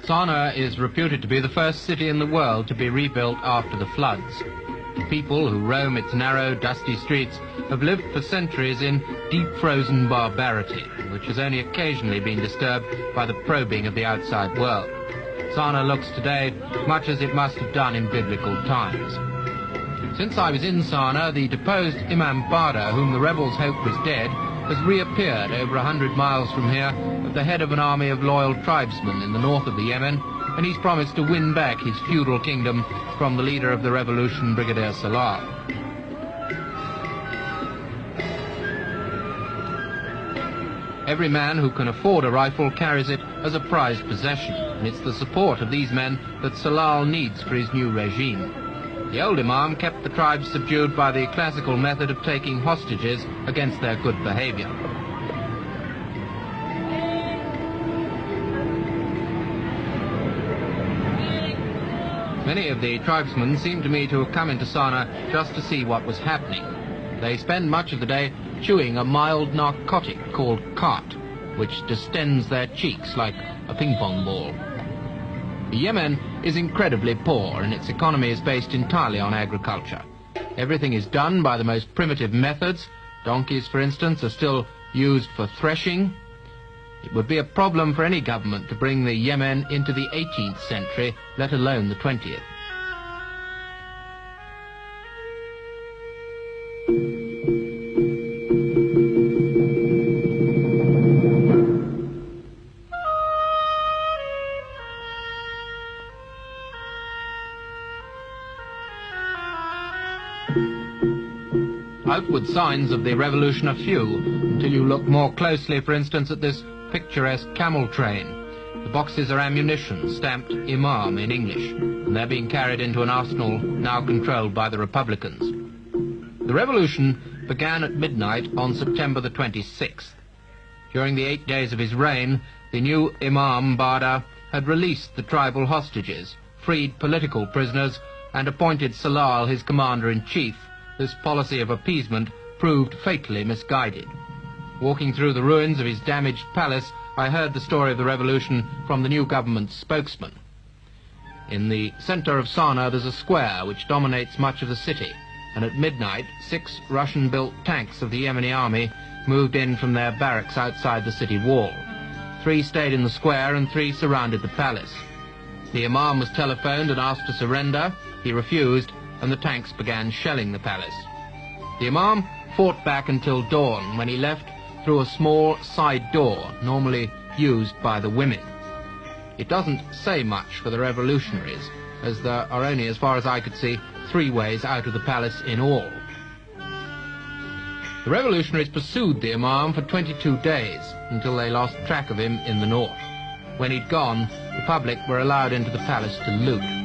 Sana'a is reputed to be the first city in the world to be rebuilt after the floods. The people who roam its narrow, dusty streets have lived for centuries in deep-frozen barbarity, which has only occasionally been disturbed by the probing of the outside world. Sana'a looks today much as it must have done in biblical times. Since I was in Sana'a, the deposed Imam Bada, whom the rebels hoped was dead, has reappeared over 100 miles from here at the head of an army of loyal tribesmen in the north of the Yemen, and he's promised to win back his feudal kingdom from the leader of the revolution, Brigadier Salah. Every man who can afford a rifle carries it as a prized possession, and it's the support of these men that Salah needs for his new regime. The old Imam kept the tribes subdued by the classical method of taking hostages against their good behavior. Many of the tribesmen seemed to me to have come into Sana'a just to see what was happening. They spend much of the day chewing a mild narcotic called khat, which distends their cheeks like a ping-pong ball. The Yemen is incredibly poor, and its economy is based entirely on agriculture. Everything is done by the most primitive methods. Donkeys, for instance, are still used for threshing. It would be a problem for any government to bring the Yemen into the 18th century, let alone the 20th. Outward signs of the revolution are few, until you look more closely, for instance, at this picturesque camel train. The boxes are ammunition, stamped Imam in English, and they're being carried into an arsenal now controlled by the Republicans. The revolution began at midnight on September the 26th. During the 8 days of his reign, the new Imam Bada had released the tribal hostages, freed political prisoners, and appointed Salah his commander-in-chief. This policy of appeasement proved fatally misguided. Walking through the ruins of his damaged palace, I heard the story of the revolution from the new government's spokesman. In the center of Sana'a there's a square which dominates much of the city, and at midnight 6 Russian-built tanks of the Yemeni army moved in from their barracks outside the city wall. 3 stayed in the square and 3 surrounded the palace. The Imam was telephoned and asked to surrender. He refused, and the tanks began shelling the palace. The Imam fought back until dawn, when he left through a small side door, normally used by the women. It doesn't say much for the revolutionaries, as there are only, as far as I could see, 3 ways out of the palace in all. The revolutionaries pursued the Imam for 22 days, until they lost track of him in the north. When he'd gone, the public were allowed into the palace to loot.